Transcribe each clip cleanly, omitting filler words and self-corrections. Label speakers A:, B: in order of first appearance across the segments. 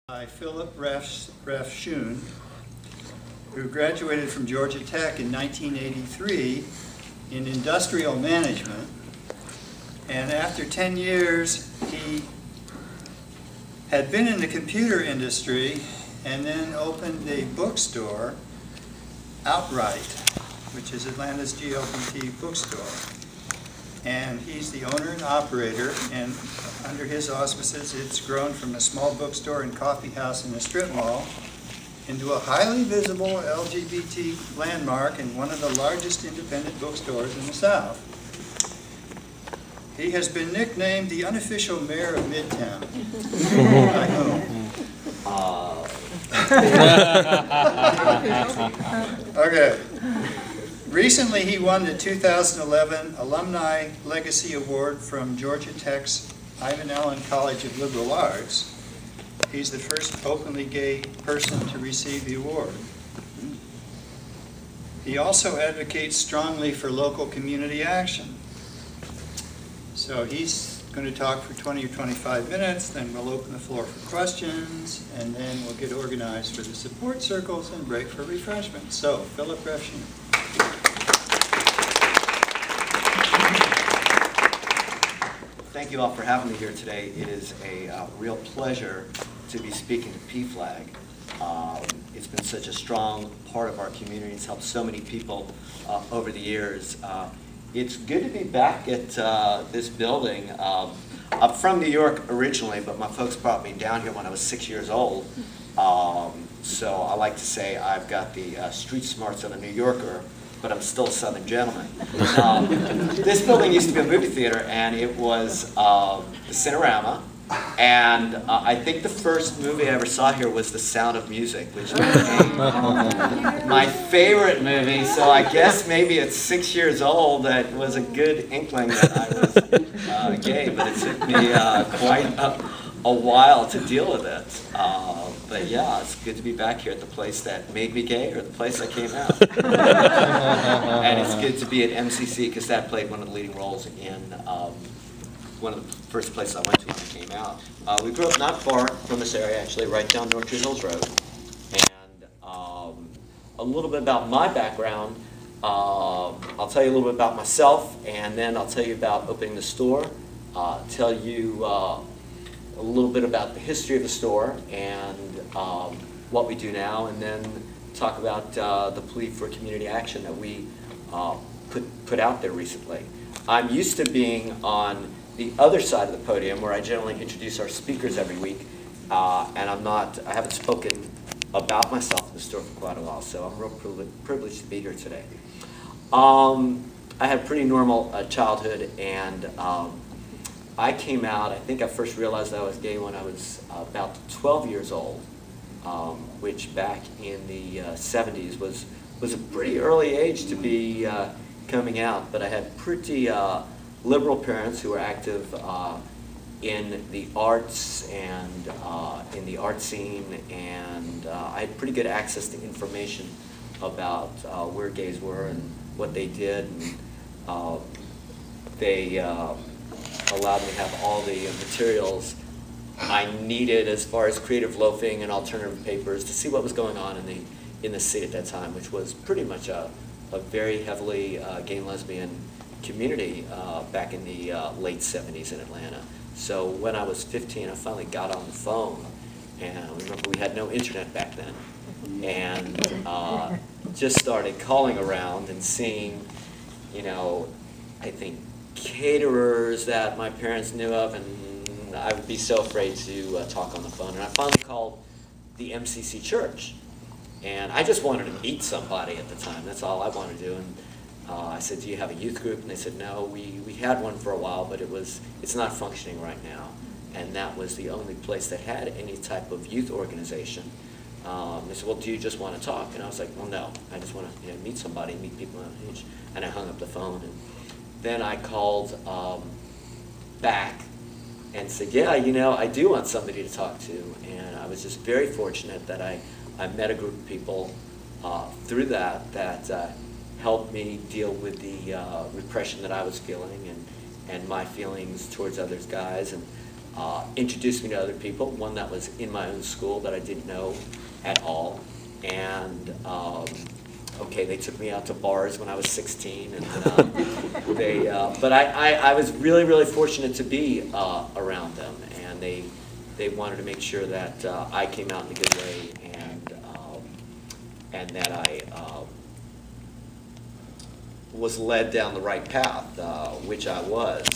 A: By Philip Rafshoon, who graduated from Georgia Tech in 1983 in industrial management, and after 10 years he had been in the computer industry and then opened a bookstore, Outwrite, which is Atlanta's LGBT bookstore. And he's the owner and operator, and under his auspices it's grown from a small bookstore and coffeehouse in a strip mall into a highly visible LGBT landmark and one of the largest independent bookstores in the South. He has been nicknamed the unofficial mayor of Midtown. By whom? Okay. Recently, he won the 2011 Alumni Legacy Award from Georgia Tech's Ivan Allen College of Liberal Arts. He's the first openly gay person to receive the award. He also advocates strongly for local community action. So he's going to talk for 20 or 25 minutes, then we'll open the floor for questions, and then we'll get organized for the support circles and break for refreshments. So, Philip Rafshoon.
B: Thank you all for having me here today. It is a real pleasure to be speaking to PFLAG. It's been such a strong part of our community. It's helped so many people over the years. It's good to be back at this building. I'm from New York originally, but my folks brought me down here when I was 6 years old. So I like to say I've got the street smarts of a New Yorker, but I'm still a Southern gentleman. This building used to be a movie theater, and it was the Cinerama. And I think the first movie I ever saw here was The Sound of Music, which became my favorite movie. So I guess maybe at 6 years old that was a good inkling that I was gay, but it took me quite a while to deal with it. But yeah, it's good to be back here at the place that made me gay, or the place I came out. And it's good to be at MCC because that played one of the leading roles in one of the first places I went to when I came out. We grew up not far from this area, actually, right down North Tree Hills Road. And a little bit about my background. I'll tell you a little bit about myself, and then I'll tell you about opening the store, tell you a little bit about the history of the store and what we do now, and then talk about the plea for community action that we put out there recently. I'm used to being on the other side of the podium where I generally introduce our speakers every week, and I haven't spoken about myself in the store for quite a while, so I'm real privileged to be here today. I had a pretty normal childhood, and I came out, I think I first realized I was gay when I was about 12 years old, which back in the 70s was a pretty early age to be coming out, but I had pretty liberal parents who were active in the arts and in the art scene, and I had pretty good access to information about where gays were and what they did, and they allowed me to have all the materials I needed as far as creative loafing and alternative papers to see what was going on in the city at that time, which was pretty much a very heavily gay and lesbian community back in the late 70s in Atlanta. So when I was 15, I finally got on the phone, and I remember we had no internet back then, and just started calling around and seeing, you know, I think caterers that my parents knew of, and I would be so afraid to talk on the phone. And I finally called the MCC church, and I just wanted to meet somebody at the time. That's all I wanted to do. And I said, do you have a youth group? And they said, no, we had one for a while, but it's not functioning right now. And that was the only place that had any type of youth organization. They said, well, do you just want to talk? And I was like, well, no, I just want to meet somebody, meet people on age. And I hung up the phone. And then I called back and said, yeah, you know, I do want somebody to talk to. And I was just very fortunate that I met a group of people through that helped me deal with the repression that I was feeling and my feelings towards other guys. And introduced me to other people, one that was in my own school that I didn't know at all. And okay, they took me out to bars when I was 16, and but I was really, really fortunate to be around them, and they wanted to make sure that I came out in a good way, and that I was led down the right path, which I was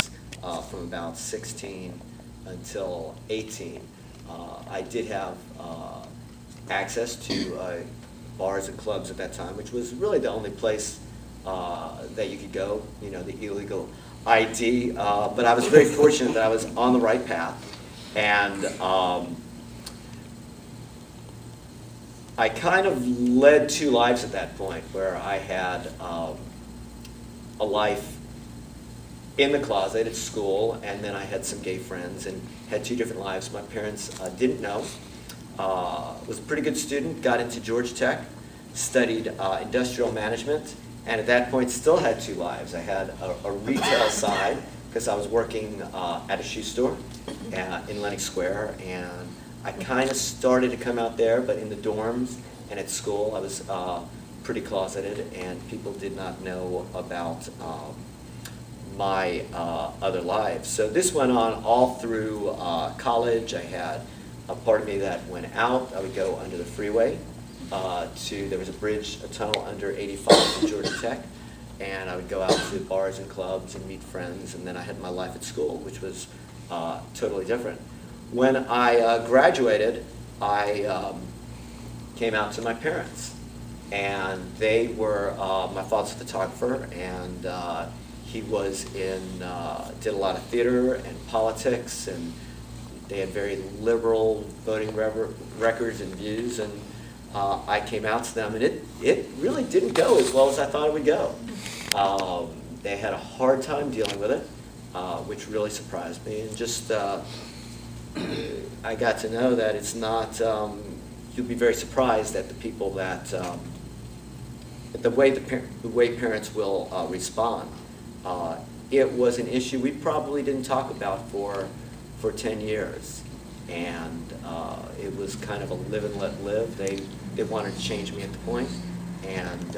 B: from about 16 until 18. I did have access to bars and clubs at that time, which was really the only place that you could go, you know, the illegal ID. But I was very fortunate that I was on the right path, and I kind of led two lives at that point, where I had a life in the closet at school, and then I had some gay friends and had two different lives. My parents didn't know. Was a pretty good student, got into Georgia Tech, studied industrial management, and at that point still had two lives. I had a retail side, because I was working at a shoe store in Lenox Square, and I kind of started to come out there, but in the dorms and at school I was pretty closeted, and people did not know about my other lives. So this went on all through college. I had a part of me that went out. I would go under the freeway there was a bridge, a tunnel under 85 in Georgia Tech, and I would go out to bars and clubs and meet friends, and then I had my life at school, which was totally different. When I graduated, I came out to my parents, and they were, my father's a photographer, and he was did a lot of theater and politics, and they had very liberal voting records and views, and I came out to them, and it really didn't go as well as I thought it would go. They had a hard time dealing with it, which really surprised me, and just I got to know that it's not, you'll be very surprised at the people that, the way parents will respond. It was an issue we probably didn't talk about for 10 years, and it was kind of a live and let live. They wanted to change me at the point, and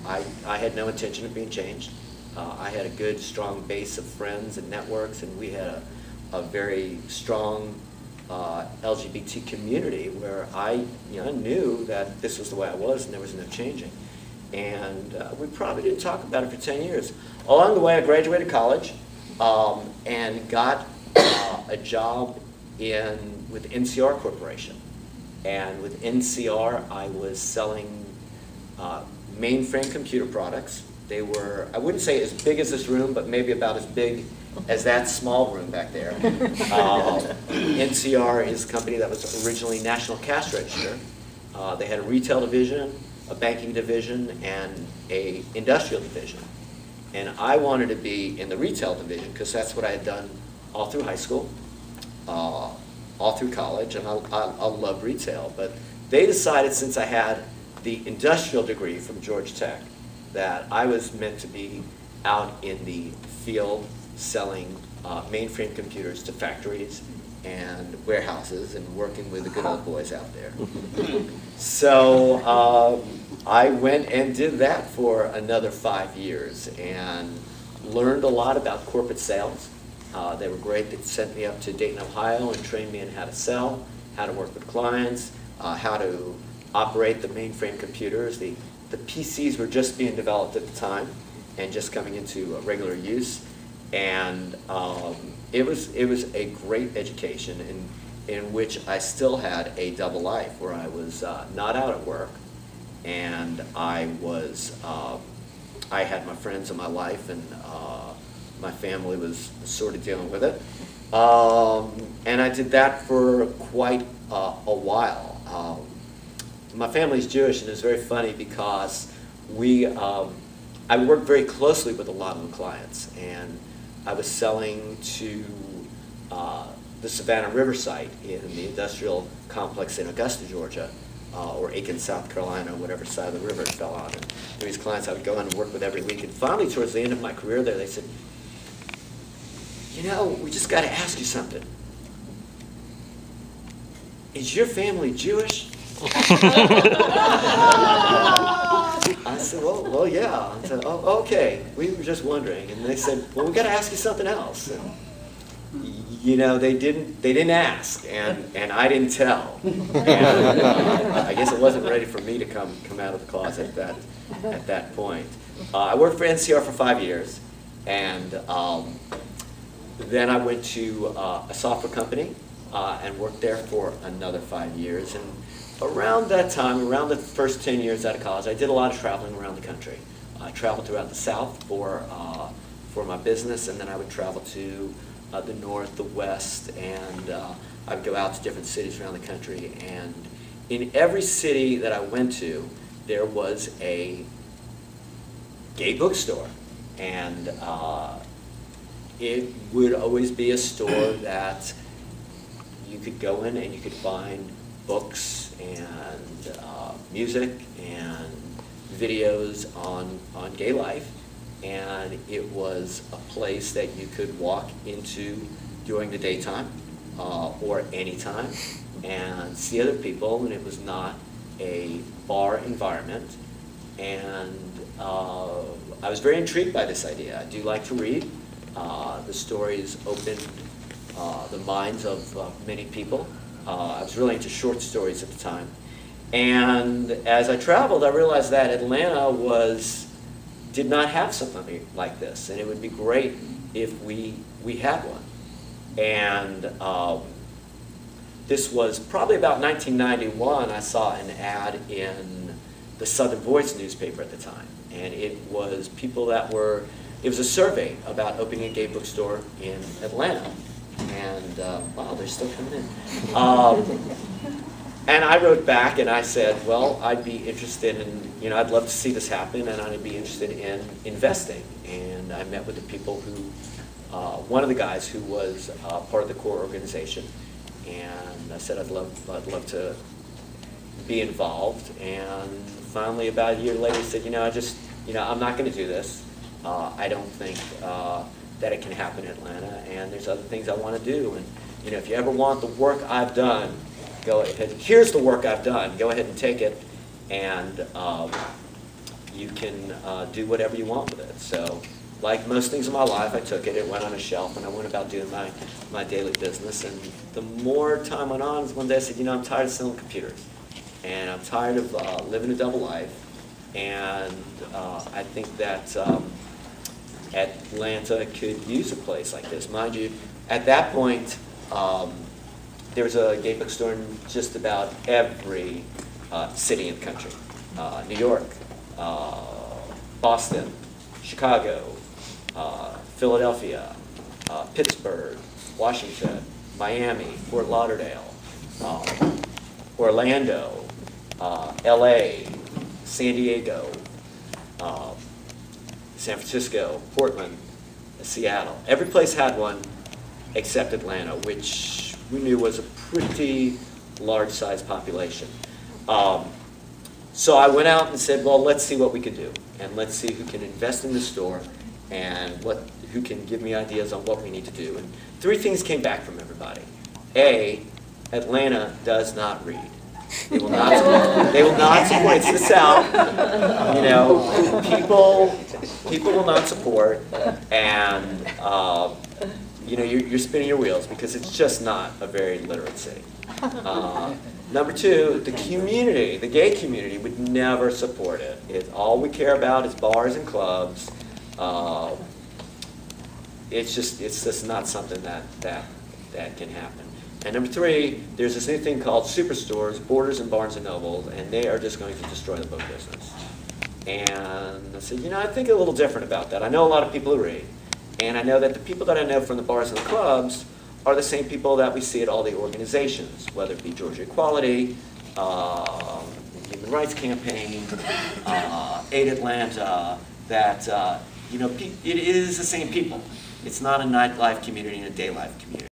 B: I had no intention of being changed. I had a good, strong base of friends and networks, and we had a very strong LGBT community where I knew that this was the way I was and there was no changing. And we probably didn't talk about it for 10 years. Along the way, I graduated college and got a job with NCR Corporation. And with NCR, I was selling mainframe computer products. They were, I wouldn't say as big as this room, but maybe about as big as that small room back there. NCR is a company that was originally National Cash Register. They had a retail division, a banking division, and an industrial division. And I wanted to be in the retail division because that's what I had done all through high school, all through college, and I love retail. But they decided, since I had the industrial degree from Georgia Tech, that I was meant to be out in the field selling mainframe computers to factories and warehouses and working with the good old boys out there. So I went and did that for another 5 years and learned a lot about corporate sales. They were great. They sent me up to Dayton, Ohio, and trained me in how to sell, how to work with clients, how to operate the mainframe computers. The PCs were just being developed at the time and just coming into regular use. And it was a great education in which I still had a double life, where I was not out at work, and I had my friends in my life, and my family was sort of dealing with it. And I did that for quite a while. My family's Jewish, and it's very funny because I worked very closely with a lot of the clients, and I was selling to the Savannah River site in the industrial complex in Augusta, Georgia, or Aiken, South Carolina, whatever side of the river it fell on. And these clients I would go in and work with every week. And finally, towards the end of my career there, they said, "You know, we just got to ask you something. is your family Jewish? I said, well, yeah. I said, oh, okay. We were just wondering. And they said, well, we got to ask you something else. And, you know, they didn't ask, and I didn't tell. And I guess it wasn't ready for me to come out of the closet at that point. I worked for NCR for 5 years, and then I went to a software company and worked there for another 5 years. And around that time, around the first 10 years out of college, I did a lot of traveling around the country. I traveled throughout the South for my business, and then I would travel to the North, the West, and I would go out to different cities around the country. And in every city that I went to, there was a gay bookstore. And it would always be a store that you could go in and you could find books and music and videos on gay life. And it was a place that you could walk into during the daytime or anytime and see other people, and it was not a bar environment. And I was very intrigued by this idea. I do like to read. The stories opened the minds of many people. I was really into short stories at the time. And as I traveled, I realized that Atlanta did not have something like this, and it would be great if we had one. And this was probably about 1991. I saw an ad in the Southern Voice newspaper at the time, and it was it was a survey about opening a gay bookstore in Atlanta. And wow, they're still coming in. And I wrote back and I said, well, I'd be interested in, I'd love to see this happen, and I'd be interested in investing. And I met with the people who, one of the guys who was part of the core organization, and I said I'd love to be involved. And finally, about a year later, he said, I'm not going to do this. I don't think that it can happen in Atlanta, and there's other things I want to do. And if you ever want the work I've done, go ahead. Here's the work I've done. Go ahead and take it, and you can do whatever you want with it. So, like most things in my life, I took it. It went on a shelf, and I went about doing my daily business. And the more time went on, one day I said, I'm tired of selling computers, and I'm tired of living a double life. And I think that Atlanta could use a place like this. Mind you, at that point, there was a gay bookstore in just about every city in the country. New York, Boston, Chicago, Philadelphia, Pittsburgh, Washington, Miami, Fort Lauderdale, Orlando, LA, San Diego, San Francisco, Portland, Seattle. Every place had one except Atlanta, which we knew was a pretty large-sized population. So I went out and said, well, let's see what we can do, and let's see who can invest in the store, and who can give me ideas on what we need to do. And 3 things came back from everybody. A, Atlanta does not read. They will not support. It's the South. People will not support, and you're spinning your wheels because it's just not a very literate city. Number 2, the community, the gay community, would never support it. All we care about is bars and clubs. It's just not something that can happen. And number 3, there's this new thing called superstores, Borders and Barnes & Noble, and they are just going to destroy the book business. And I said, I think a little different about that. I know a lot of people who read, and I know that the people that I know from the bars and the clubs are the same people that we see at all the organizations, whether it be Georgia Equality, Human Rights Campaign, Aid Atlanta, that, it is the same people. It's not a nightlife community and a day life community.